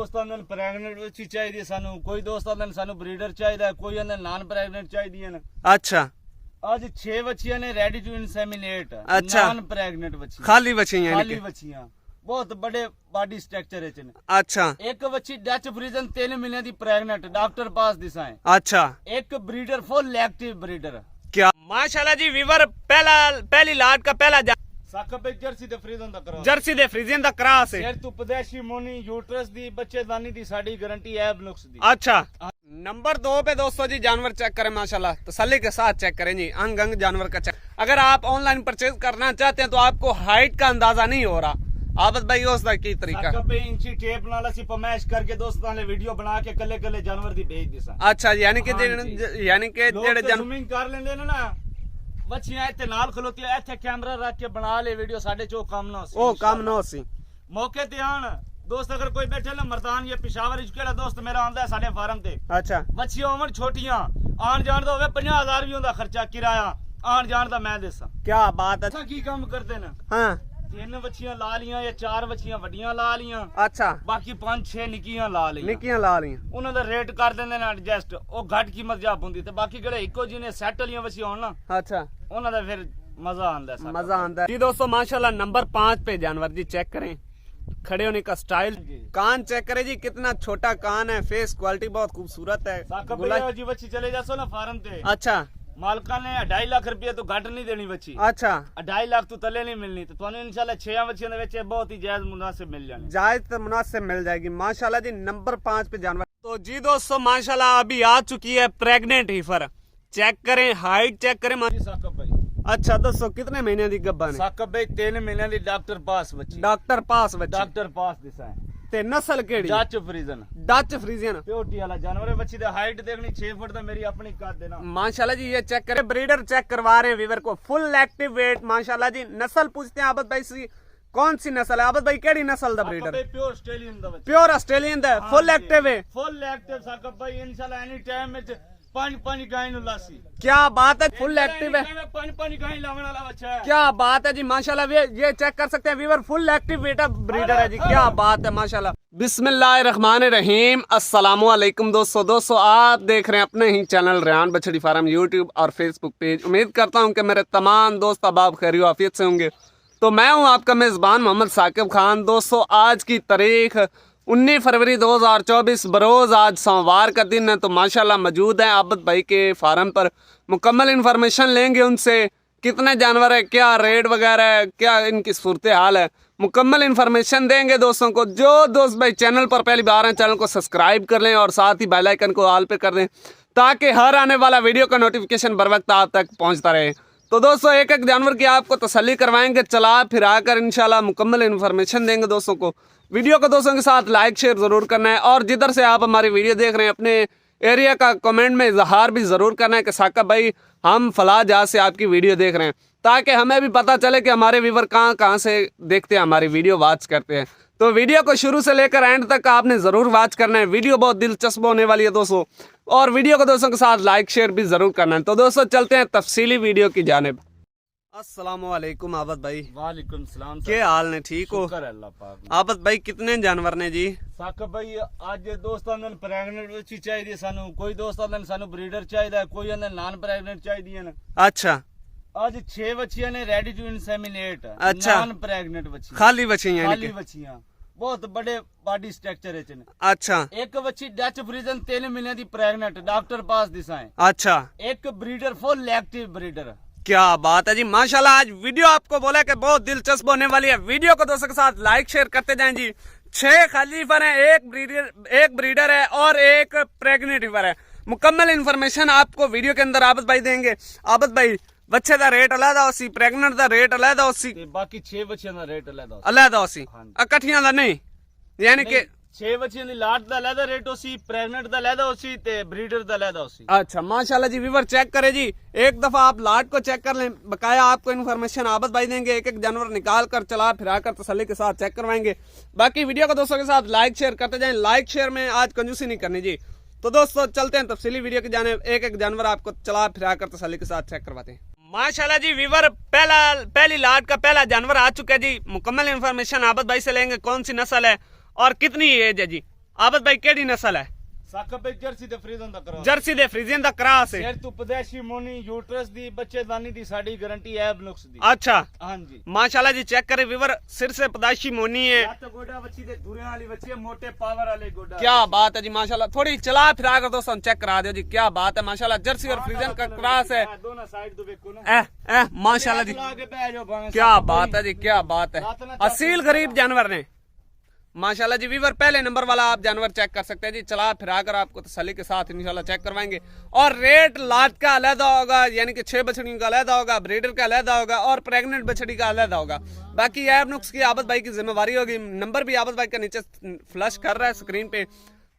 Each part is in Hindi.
दोस्तों ने प्रेगनेंट बच्ची चाहिए सानू, कोई दोस्तों ने सानू ब्रीडर चाहिए, कोई ने नॉन प्रेगनेंट चाहिए। अच्छा, आज 6 बच्चियां ने रेडी टू इंसेमिनेट। अच्छा, नॉन प्रेगनेंट बच्ची, खाली बच्चियां, खाली बच्चियां, बहुत बड़े बॉडी स्ट्रक्चर है। अच्छा, एक बच्ची डच फ्रीजन 3 महीने दी प्रेगनेंट, डॉक्टर पास दिसाएं। अच्छा, एक ब्रीडर फुल एक्टिव ब्रीडर। क्या माशाल्लाह जी। वीवर पहली लाट का पहला जर्सी दे फ्रीजन दा क्रॉस, जर्सी दे फ्रीजन दा क्रॉस है। सिर तो पदेशी मोनी यूट्रस दी बच्चेदानी दी साडी गारंटी है ब्लॉक्स दी। अच्छा, नंबर 2 पे दोस्तों जी जानवर चेक करें, माशाल्लाह तसल्ली के साथ चेक करें जी, अंग अंग जानवर का चेक। अगर आप ऑनलाइन परचेज करना चाहते हैं तो आपको हाइट का अंदाजा नहीं हो रहा, आबद भाई उसका की तरीका इंची टेप नाल असी पमैश करके दोस्तां ने वीडियो बना के कल्ले कल्ले जानवर दी भेज दिसा। अच्छा, यानी कि जेड़े जूमिंग कर लेंदे ने ना, बच्चियां इत्थे नाल खलोती है, इत्थे कैमरा रख के बना ले वीडियो, साडे चो काम ना होसी। ओ काम ना होसी। मौके ते आन दोस्त, अगर कोई बैठे ना मर्दान या पेशावर विच केड़ा दोस्त मेरा आंदा है साडे फार्म ते। अच्छा, बच्चियां होवन छोटियां, आन जान दा होवे 50,000 भी होंदा खर्चा किराया, आन जान दा मैं देसा। क्या बात है। की काम करदे ने? हां, 3 बच्चियां ला लियां या 4 बच्चियां वड्डियां ला लियां। अच्छा, बाकी 5-6 निक्कियां ला लियां। उन्हां दा रेट कर देंदे ने एडजस्ट, ओ घट कीमत जा पुंदी ते बाकी जेड़े इक्को जिने सेट वालियां बच्चियां होन ना, अच्छा, उन्हां दा फिर मजा आंदा है। मजा आंदा है जी। दोस्तों माशाल्लाह नंबर 5 पे जानवर जी चेक करें, खड़े होने का स्टाइल, कान चेक करें जी, कितना छोटा कान है, फेस क्वालिटी बहुत खूबसूरत है। जी बच्ची चले जासो ना फार्म ते, अच्छा, मालका ने 2.5 लाख रुपया तो घट नहीं देनी बच्ची। अच्छा, 2.5 लाख तो तले नहीं मिलनी, तो तुहानू इंशाल्लाह 6 बच्चियां दे विच बहुत ही जायज मुनासिब मिल जानी, जायज तो मुनासिब मिल जाएगी माशाल्लाह जी। नंबर 5 पे जानवर। तो जी दोस्तों माशाल्लाह अभी आ चुकी है प्रेग्नेंट हीफर, चेक करें, हाइट चेक करें साकिब भाई। अच्छा दोस्तों, कितने महीने की गब्बन है? साकिब भाई 3 महीने की डॉक्टर पास बच्ची। डॉक्टर पास बच्ची, डॉक्टर पास दिसा है। ते नस्ल केड़ी? डच फ्रीजन। डच फ्रीजन प्योरिटी वाला जानवर है। बच्ची दी हाइट देखनी 6 फुट दा, मेरी अपनी कद देना माशाल्लाह जी। ये चेक करें, ब्रीडर चेक करवा रहे हैं वीवर को, फुल एक्टिव वेट माशाल्लाह जी। नस्ल पूछते हैं आबद भाई से, कौन सी नस्ल है आबद भाई? केड़ी नस्ल दा ब्रीडर? प्योर ऑस्ट्रेलियन दा बच्चा, प्योर ऑस्ट्रेलियन दा, फुल एक्टिव है, फुल एक्टिव साकिब भाई। इंशाल्लाह एनी टाइम में 5 गाय नु लासी। क्या बात है, फुल एक्टिव है, 5 गाय लावन वाला बच्चा है। क्या बात है जी माशाल्लाह। ये चेक कर सकते हैं वीवर, फुल एक्टिव बेटा ब्रीडर है जी, क्या बात है माशाल्लाह। बिस्मिल्लाहिर्रहमानिर्रहीम, अस्सलामुअलैकुम दोस्तों आप देख रहे हैं अपने ही चैनल रेहान बछड़ी फार्म यूट्यूब और फेसबुक पेज। उम्मीद करता हूं कि मेरे तमाम दोस्त अहबाब खैरियत आफियत से होंगे। तो मैं हूं आपका मेज़बान मोहम्मद साकिब खान। दोस्तों आज की तारीख 19 फरवरी 2024 बरोज़ आज सोमवार का दिन है। तो माशाल्लाह मौजूद है आबद भाई के फार्म पर, मुकम्मल इन्फॉर्मेशन लेंगे उनसे, कितने जानवर है, क्या रेट वगैरह है, क्या इनकी सूरत हाल है, मुकम्मल इन्फॉर्मेशन देंगे दोस्तों को। जो दोस्त भाई चैनल पर पहली बार हैं, चैनल को सब्सक्राइब कर लें और साथ ही बेल आइकन को ऑल पे कर दें, ताकि हर आने वाला वीडियो का नोटिफिकेशन बर वक्त आप तक पहुँचता रहे। तो दोस्तों एक एक जानवर की आपको तसल्ली करवाएंगे, चला फिरा कर इंशाल्लाह मुकम्मल इन्फॉर्मेशन देंगे दोस्तों को। वीडियो को दोस्तों के साथ लाइक शेयर ज़रूर करना है, और जिधर से आप हमारी वीडियो देख रहे हैं अपने एरिया का कमेंट में इजहार भी ज़रूर करना है कि साकिब भाई हम फला जहाँ से आपकी वीडियो देख रहे हैं, ताकि हमें भी पता चले कि हमारे व्यूवर कहाँ कहाँ से देखते हैं, हमारी वीडियो वॉच करते हैं। तो वीडियो को शुरू से लेकर एंड तक आपने ज़रूर वॉच करना है, वीडियो बहुत दिलचस्प होने वाली है दोस्तों, और वीडियो को दोस्तों के साथ लाइक शेयर भी ज़रूर करना है। तो दोस्तों चलते हैं तफसीली वीडियो की जानिब। अस्सलामुअलैकुम आबद भाई। वालेकुम सलाम। क्या हाल ने, ठीक हो? अल्लाह पाक। आबद भाई कितने जानवर ने जी? साकिब भाई आज दोस्तों ने प्रेग्नेंट बच्ची चाहिए सानू, कोई दोस्तों ने सानू ब्रीडर चाहिए, कोई ने नॉन प्रेग्नेंट चाहिए। अच्छा, आज 6 बच्चियां ने रेडी टू इंसेमिनेट। अच्छा, नॉन प्रेग्नेंट बच्ची, खाली बच्चियां, खाली बच्चियां, बहुत बड़े बॉडी स्ट्रक्चर है। अच्छा, एक बच्ची डच फ्रीजन 3 महीने की प्रेग्नेंट, डॉक्टर पास दिसाएं। अच्छा, एक ब्रीडर फुल एक्टिव ब्रीडर। क्या बात है जी माशाल्लाह। आज वीडियो आपको बोला कि बहुत दिलचस्प होने वाली है, वीडियो को दोस्तों के साथ लाइक शेयर करते जाएं जी। 6 खाली फर है, एक ब्रीडर है और एक प्रेग्नेंट फर है। मुकम्मल इन्फॉर्मेशन आपको वीडियो के अंदर आबद भाई देंगे। आबद भाई बच्चे का रेट अलग होसी, प्रेग्नेंट का रेट अलग होसी, बाकी 6 बच्चों का रेट अलग होसी, इकट्ठियां का नहीं, यानी कि 6 बच्चियां दी लाट दा अलग रेट होसी, प्रेग्नेंट दा अलग होसी ते ब्रीडर दा अलग होसी। अच्छा माशाल्लाह जी। व्यूअर चेक करें जी, एक दफा आप लाट को चेक कर लें, बकाया आपको इन्फॉर्मेशन आबद भाई देंगे, एक एक जानवर निकाल कर चला फिरा कर तसल्ली के साथ चेक करवाएंगे। बाकी वीडियो को दोस्तों के साथ लाइक शेयर करते जाएं, लाइक शेयर में आज कंजूसी नहीं करनी जी। तो दोस्तों चलते हैं तफसीली वीडियो की जाने, एक एक जानवर आपको चला फिरा कर तसल्ली के साथ चेक करवाते हैं। माशाल्लाह जी व्यूअर पहली लाट का पहला जानवर आ चुका है जी। मुकम्मल इन्फॉर्मेशन आबद भाई से लेंगे, कौन सी नस्ल है और कितनी एज है जी। आबद भाई केड़ी नस्ल है? साकब भाई जर्सी ते फ्रीजन दा क्रॉस। जर्सी दे फ्रीजियन दा क्रॉस है। सिर तू पदेशी मोनी यूट्रस दी बच्चेदानी दी साडी गारंटी ऐब नुक्स दी। अच्छा हां जी माशाल्लाह जी, चेक करे व्यूअर, सिर से पदाशी मोनी है। या तो गोडा बच्ची दे दुरियां वाली बच्ची है, मोटे पावर वाले गोडा। क्या बात है जी माशाल्लाह, थोड़ी चला फिरा कर दोस्तों चेक करा दो जी, क्या बात है माशाल्लाह, जर्सी और फ्रीजियन का क्रॉस है। दोनों साइड तो देखो ना, माशाल्लाह जी, क्या बात है जी, क्या बात है, असील गरीब जानवर ने माशाल्लाह जी। वीवर पहले नंबर वाला आप जानवर चेक कर सकते हैं जी, चला फिरा कर आपको तसल्ली के साथ इंशाल्लाह चेक करवाएंगे। और रेट लाट का अलहदा होगा, यानी कि 6 बछड़ियों का अलहदा होगा, ब्रीडर का अलहदा होगा और प्रेग्नेंट बछड़ी का अलहदा होगा। बाकी ऐब नुक्स की आबद भाई की जिम्मेवारी होगी। नंबर भी आबद भाई का नीचे फ्लैश कर रहा है स्क्रीन पे।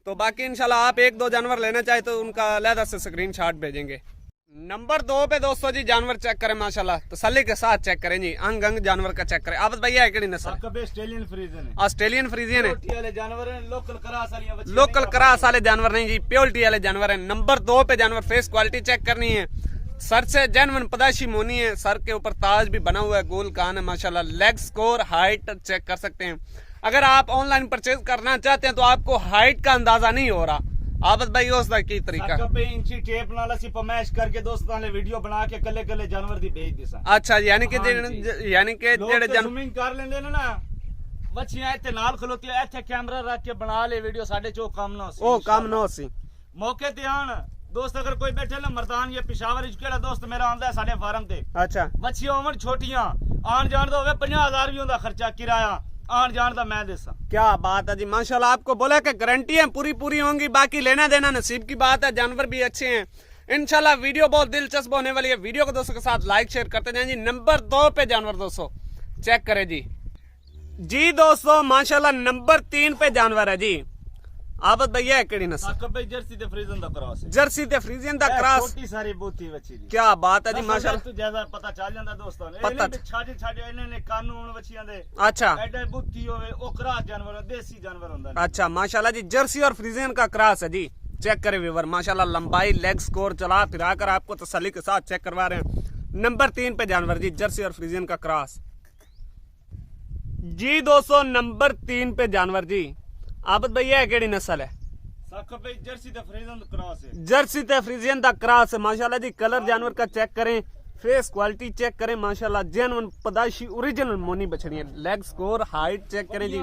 तो बाकी इंशाल्लाह आप 1-2 जानवर लेना चाहे तो उनका अलहदा से स्क्रीन शॉट भेजेंगे। नंबर 2 पे दोस्तों जी जानवर चेक करें माशाल्लाह, तसल्ली के साथ चेक करें जी, अंग अंग जानवर का चेक करें। आबद भैया है नस्ल? ऑस्ट्रेलियन फ्रीजियन है। ऑस्ट्रेलियन फ्रीजियन है, प्योरिटी वाले जानवर हैं, लोकल क्रास वाली बच्ची। लोकल क्रास वाले जानवर नहीं जी, प्योरिटी वाले जानवर है। नंबर 2 पे जानवर, फेस क्वालिटी चेक करनी है, सर से जेन्युइन पदाशी मोनी है, सर के ऊपर ताज भी बना हुआ है, गोल कान है माशाल्लाह। लेग स्कोर, हाइट चेक कर सकते हैं। अगर आप ऑनलाइन परचेज करना चाहते हैं तो आपको हाइट का अंदाजा नहीं हो रहा। आबद भाई उसका की तरीका? इंची टेप नाल असि पमैश करके दोस्तां ने वीडियो बना के कल्ले कल्ले जानवर दी भेज दिसा। अच्छा यानी कि जेड़े जूमिंग कर लेंदे ने ना, बच्चियां इत्थे नाल खलोती है, इत्थे कैमरा रख के बना ले वीडियो, साडे चो काम ना होसी। ओ काम ना होसी। मौके ते आन दोस्त, अगर कोई बैठे ना मर्दान या पिशावर च केड़ा दोस्त मेरा आंदा है साडे फार्म ते। अच्छा बच्चियां होवन छोटियां, आन जान दा होवे 50,000 भी होंदा खर्चा किराया, आन जान दा मैं देसा। क्या बात है जी माशाल्लाह, आपको बोला कि गारंटी है पूरी होंगी, बाकी लेना देना नसीब की बात है। जानवर भी अच्छे हैं इंशाल्लाह। वीडियो बहुत दिलचस्प होने वाली है, वीडियो को दोस्तों के साथ लाइक शेयर करते जाएं जी। नंबर 2 पे जानवर दोस्तों चेक करें जी। जी दोस्तों माशाल्लाह नंबर 3 पे जानवर है जी। आबद भैया है केड़ी नस्ल? जर्सी ते फ्रीजियन दा क्रॉस है। जर्सी ते फ्रीजियन दा क्रॉस, छोटी सारी बूथी बच्ची दी। क्या बात है जी माशाल्लाह, तू जैसा पता चल जांदा दोस्तों ने, पता छाड़े इन्ने कानून बच्चियां दे। अच्छा एडे बूथी होवे ओ क्रॉस जानवर, देसी जानवर हुंदा। अच्छा माशाल्लाह जी, जर्सी और फ्रीजियन का क्रॉस है जी। चेक करें व्यूअर माशाल्लाह, लंबाई, लेग स्कोर चला फिरा कर आपको तसल्ली के साथ चेक करवा रहे हैं। नंबर 3 पे जानवर जी, जर्सी और फ्रीजियन का क्रॉस जी दोस्तों। नंबर 3 पे जानवर जी। आबद भैया है केड़ी नस्ल है? जर्सी ते फ्रीजियन दा क्रॉस है। जर्सी ते फ्रीजियन दा क्रॉस है माशाल्लाह जी। कलर जानवर का चेक करें, फेस क्वालिटी चेक करें माशाल्लाह, जेन्युइन पदाशी ओरिजिनल मोनी बछड़ियां। लेग स्कोर, हाइट चेक करें जी,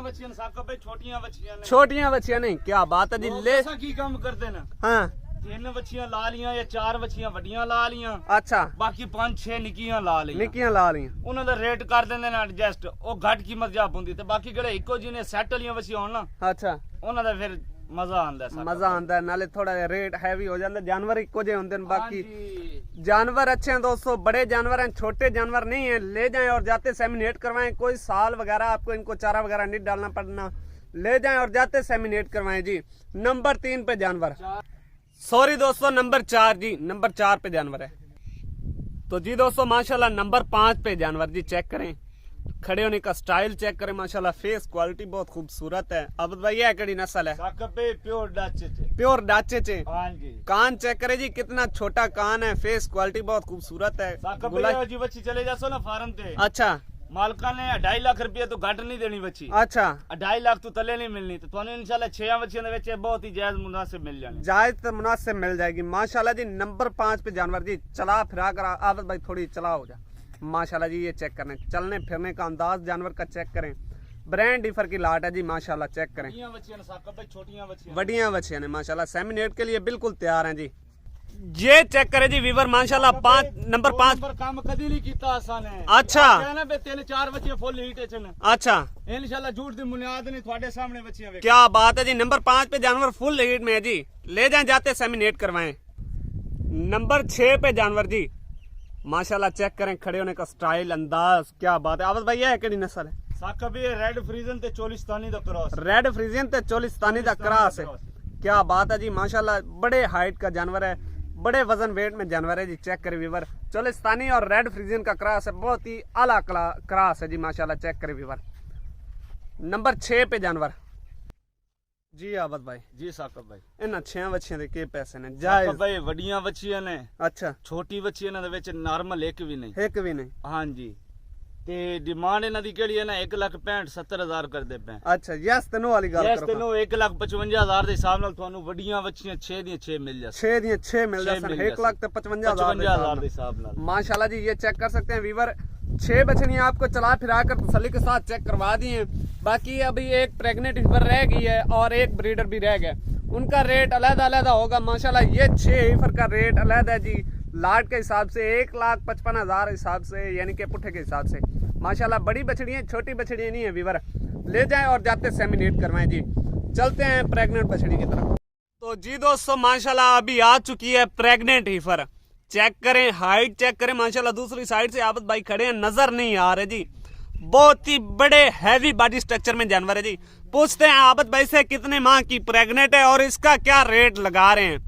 छोटियां बच्चियां नहीं, क्या बात है जी। ले की काम करते ना, हाँ 3 बच्चियां ला लियां या 4 बच्चियां वड्डियां ला लियां, अच्छा बाकी 5-6 निक्कियां ला लियां। निक्कियां ला लियां, उन्हां दा रेट कर देंदे ने एडजस्ट, ओ घट कीमत जाप हुंदी ते बाकी जेड़े इक्को जिने सैट वालियां बच्चियां होण ना, अच्छा उन्हां दा फिर मजा आंदा है। मजा आंदा है, नाले थोड़ा रेट हैवी हो जाता। जानवर इक्को जे होंदे ने, बाकी जानवर अच्छे हैं दोस्तों, बड़े जानवर हैं, छोटे जानवर नहीं है। ले जाएं और जाते सेमिनेट करवाएं, कोई साल वगैरह आपको इनको चारा वगैरह नहीं डालना पड़ना, ले जाएं और जाते सेमिनेट करवाएं जी। नंबर 3 पे जानवर, सॉरी दोस्तों नंबर 4 जी, नंबर 4 पे जानवर है। तो जी दोस्तों माशाल्लाह नंबर 5 पे जानवर जी, चेक करें, खड़े होने का स्टाइल चेक करें माशाल्लाह, फेस क्वालिटी बहुत खूबसूरत है। अब भैया है केड़ी नस्ल है? प्योर डाचे चे। प्योर डाचे चे। हां जी। कान चेक करें जी, कितना छोटा कान है, फेस क्वालिटी बहुत खूबसूरत है। जी बच्ची चले जासो ना फार्म ते, अच्छा मालका ने 2.5 लाख रुपया तो घट नहीं देनी बच्ची। अच्छा 2.5 लाख तो तले नहीं मिलनी, तो तुहानू इंशाल्लाह 6 बच्चियां दे विच बहुत ही जायज मुनासिब मिल जानी। जायज तो मुनासिब मिल जाएगी माशाल्लाह जी। नंबर 5 पे जानवर जी, चला फिरा कर आबद भाई थोड़ी चला हो जा माशाल्लाह जी। ये चेक करें, चलने फिरने का अंदाज जानवर का चेक करें, ब्रांड डिफर की लाट है जी माशाल्लाह। चेक करें, वडियां बच्चियां ने माशाल्लाह, सेमिनेट के लिए बिल्कुल तैयार हैं जी। ये चेक करें जी वीवर माशाल्लाह, नंबर 5 काम कदी नहीं कीता आसान है। अच्छा 3-4 बच्चियां फुल हीट च। अच्छा इंशाल्लाह झूठ दी बुनियाद नहीं, थोड़े सामने बच्चियां। क्या बात है जी। नंबर 5 पे जानवर फुल हीट में है जी, ले जाएं जाते सेमिनेट करवाएं। नंबर 6 पे जानवर जी माशाल्लाह, चेक करें खड़े होने का स्टाइल, अंदाज, क्या बात है। आवाज भैया है केड़ी नस्ल है? रेड फ्रीजन ते चोलिस्तानी दा क्रॉस। रेड फ्रीजन ते चोलिस्तानी दा क्रॉस है, क्या बात है जी माशाल्लाह। बड़े हाइट का जानवर है, बड़े वजन वेट में जानवर है जी। चेक करें व्यूवर, चोलिस्तानी और रेड फ्रीजियन का क्रॉस है, बहुत ही आला क्रॉस है जी माशाल्लाह। चेक करें व्यूवर। नंबर 6 पे जानवर जी आबद भाई। जी साकब भाई, इन 6 बच्चियां दे के पैसे ने? जायज भाई, वड्डियां बच्चियां ने। अच्छा, छोटी बच्चियां दे विच नॉर्मल एक भी नहीं। एक भी नहीं। हां जी। ते डिमांड इन्हां दी केड़ी है ना 1,65,70,000 करदे पे। अच्छा यस तेनो वाली गल यस तेनो 1,55,000 दे हिसाब नाल ਤੁਹਾਨੂੰ ਵੱਡੀਆਂ ਵੱਛੀਆਂ 6 ਦੀਆਂ 6 ਮਿਲ ਜਾਣ। 6 ਦੀਆਂ 6 ਮਿਲ ਜਾਣ 1,55,000 ਦੇ ਹਿਸਾਬ ਨਾਲ। माशाल्लाह जी ये चेक कर सकते हैं वीवर 6 बछड़ियां आपको चला फिरा कर तसल्ली के साथ चेक करवा दी हैं। बाकी अभी एक प्रेग्नेंट हीफर रह गई है और एक ब्रीडर भी रह गया, उनका रेट अलग-अलग होगा। माशाल्लाह ये 6 हीफर का रेट अलग है जी, लाट के हिसाब से 1,55,000 हिसाब से, यानी कि पुट्ठे के हिसाब से। माशाल्लाह बड़ी बछड़ियाँ, छोटी बछड़ियाँ नहीं है वीवर। ले जाएं और जाते सेमिनेट करवाएं जी। चलते हैं प्रेग्नेंट बछड़ी की तरफ। तो जी दोस्तों माशाल्लाह अभी आ चुकी है प्रेग्नेंट हीफर। चेक करें, हाइट चेक करें। माशाल्लाह दूसरी साइड से आबद भाई खड़े हैं, नजर नहीं आ रहे जी। बहुत ही बड़े हैवी बॉडी स्ट्रक्चर में जानवर है जी। पूछते हैं आबद भाई से कितने माह की प्रेग्नेंट है और इसका क्या रेट लगा रहे हैं,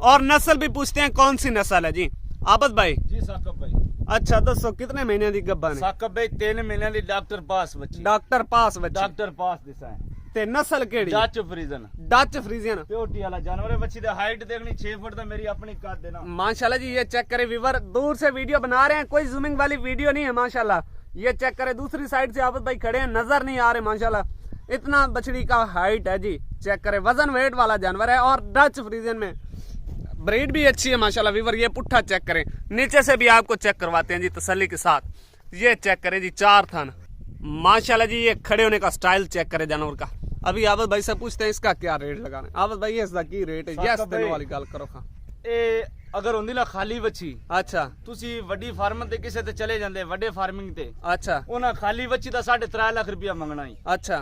और नस्ल भी पूछते हैं कौन सी नस्ल है जी। आबद भाई जी साकब भाई। अच्छा दसो कितने महीने की गब्बन है? साकब भाई 3 महीने की डॉक्टर पास बच्ची। डॉक्टर पास बच्ची। डॉक्टर पास दिसा है। ते नस्ल केड़ी? डच फ्रीजन। डच फ्रीजियन प्योरिटी वाला जानवर है। बच्ची दी हाइट देखनी 6 फुट दा, मेरी अपनी कद देना। माशाल्लाह जी ये चेक करें वीवर, दूर से वीडियो बना रहे हैं, कोई जूमिंग वाली वीडियो नहीं है। माशाल्लाह ये चेक करें, दूसरी साइड से आबद भाई खड़े हैं, नजर नहीं आ रहे। माशाल्लाह इतना बछड़ी का हाइट है जी। चेक करें, वजन वेट वाला जानवर है और डच फ्रीजियन में ब्रीड भी अच्छी है माशाल्लाह वीवर। ये पुट्ठा चेक करें, नीचे से भी आपको चेक करवाते हैं जी तसल्ली के साथ। ये चेक करें जी 4 थन। माशाल्लाह जी ये खड़े होने का स्टाइल चेक करें जानवर का। अभी आबद भाई से पूछते हैं इसका क्या रेट लगाना है। आबद भाई इसका की रेट है? यस तेनो वाली गल करो। हां ए अगर होंदी ना खाली बच्ची, अच्छा तुसी वड्डी फार्म ते किसे ते चले जांदे, वड्डे फार्मिंग ते, अच्छा ओना खाली बच्ची दा 3.5 लाख रुपया मंगना ही। अच्छा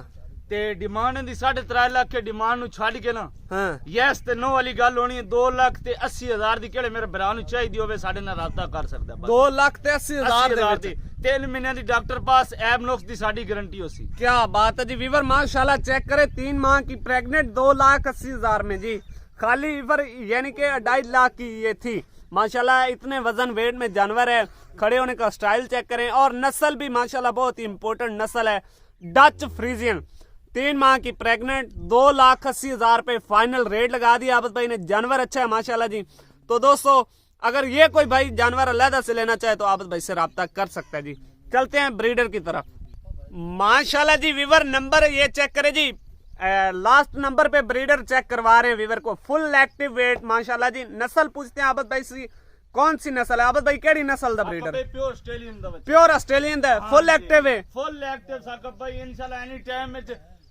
ते डिमांड दी 3.5 लाख के डिमांड नु छाड़ के ना, हां यस ते नो वाली गल होनी है 2,80,000 दी केड़े मेरे भरा नु चाहिदी होवे साडे नाल राबता कर सकदा। 2,80,000 दी 3 महीने दी डॉक्टर पास ऐब नुक्स दी साडी गारंटी होसी। क्या बात है जी वीवर। माशाल्लाह चेक करें, 3 माह की प्रेग्नेंट 2,80,000 में जी। खाली वीवर यानी कि 2.5 लाख की ये थी। माशाल्लाह इतने वजन वेट में जानवर है। खड़े होने का स्टाइल चेक करें, और नस्ल भी माशाल्लाह बहुत ही इंपॉर्टेंट नस्ल है, डच फ्रीजियन। 3 माह की प्रेग्नेंट 2,80,000 पे फाइनल रेट लगा दिया आबद भाई ने। जानवर अच्छा है माशाल्लाह जी। तो दोस्तों अगर ये कोई भाई जानवर अलहदा से लेना चाहे तो आबद भाई से राब्ता कर सकता है जी। चलते हैं ब्रीडर की तरफ। माशाल्लाह जी वीवर नंबर ये चेक करे जी, लास्ट नंबर पे ब्रीडर चेक करवा रहे हैं वीवर को। फुल एक्टिव वेट माशाल्लाह जी। नस्ल पूछते हैं आबद भाई से कौन सी नस्ल है? आबद भाई केड़ी नस्ल दा ब्रीडर? प्योर ऑस्ट्रेलियन दा। प्योर ऑस्ट्रेलियन दा। फुल एक्टिव है? फुल एक्टिव साकब भाई इंशाल्लाह एनी टाइम में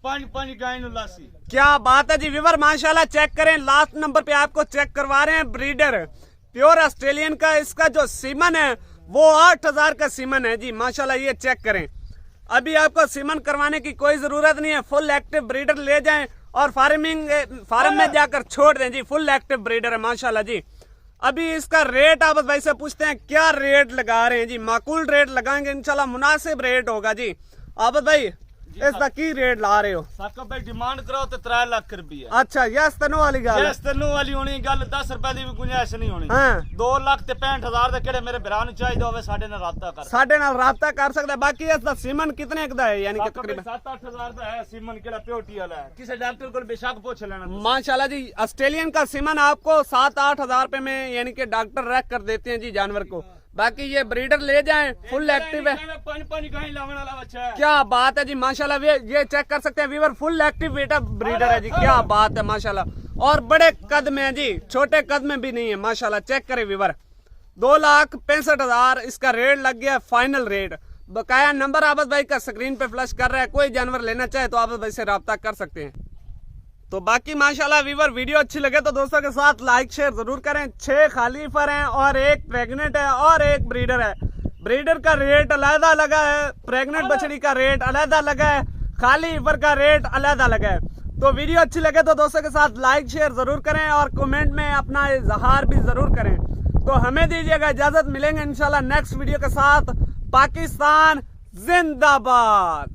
5 गाय नु लासी। क्या बात है जी वीवर। माशाल्लाह चेक करें, लास्ट नंबर पे आपको चेक करवा रहे हैं ब्रीडर प्योर ऑस्ट्रेलियन का। इसका जो सीमन है वो 8,000 का सीमन है जी। माशाल्लाह ये चेक करें। अभी आपको सीमन करवाने की कोई जरूरत नहीं है, फुल एक्टिव ब्रीडर ले जाएं और फार्म में जाकर छोड़ दें जी। फुल एक्टिव ब्रीडर है माशाल्लाह जी। अभी इसका रेट आबद भाई से पूछते हैं क्या रेट लगा रहे हैं जी। माकूल रेट लगाएंगे इंशाल्लाह, मुनासिब रेट होगा जी। आबद भाई इसका की रेट ला रहे हो? साकब भाई डिमांड कराओ तो 3 लाख रुपया। अच्छा यस तेनो वाली गल। यस तेनो वाली होनी गल, 10 रुपए दी भी गुंजाइश नहीं होनी। हां 2,65,000 दे केड़े मेरे भरा नु चाहिदा होवे साडे नाल राब्ता कर। साडे नाल राब्ता कर सकदा। बाकी इसदा सीमन कितने दा है? यानी कि तकरीबन 7-8,000 दा है सीमन। केड़ा प्योरिटी वाला है, किसी डॉक्टर को बेशक पूछ लेना। माशाल्लाह जी ऑस्ट्रेलियन का सीमन आपको 7-8,000 रुपए में यानी कि डॉक्टर रख कर देते हैं जी जानवर को। बाकी ये ब्रीडर ले जाएं, फुल एक्टिव है। 5 गाय लावण वाला बच्चा है। क्या बात है जी माशाल्लाह। ये चेक कर सकते हैं वीवर, फुल एक्टिव बेटा ब्रीडर है जी। क्या बात है माशाल्लाह। और बड़े कद में है जी, छोटे कद में भी नहीं है माशाल्लाह। चेक करें वीवर, 2,65,000 इसका रेट लग गया फाइनल रेट। बकाया नंबर आबद भाई का स्क्रीन पे फ्लैश कर रहा है, कोई जानवर लेना चाहे तो आबद भाई से राब्ता कर सकते हैं। तो बाकी माशाल्लाह वीवर वीडियो अच्छी लगे तो दोस्तों के साथ लाइक शेयर जरूर करें। 6 खाली फर हैं और 1 प्रेग्नेंट है और 1 ब्रीडर है। ब्रीडर का रेट अलहदा लगा है, प्रेग्नेंट बछड़ी का रेट अलहदा लगा है, खाली फर का रेट अलहदा लगा है। तो वीडियो अच्छी लगे तो दोस्तों के साथ लाइक शेयर जरूर करें और कमेंट में अपना इजहार भी जरूर करें। तो हमें दीजिएगा इजाजत, मिलेंगे इंशाल्लाह नेक्स्ट वीडियो के साथ। पाकिस्तान जिंदाबाद।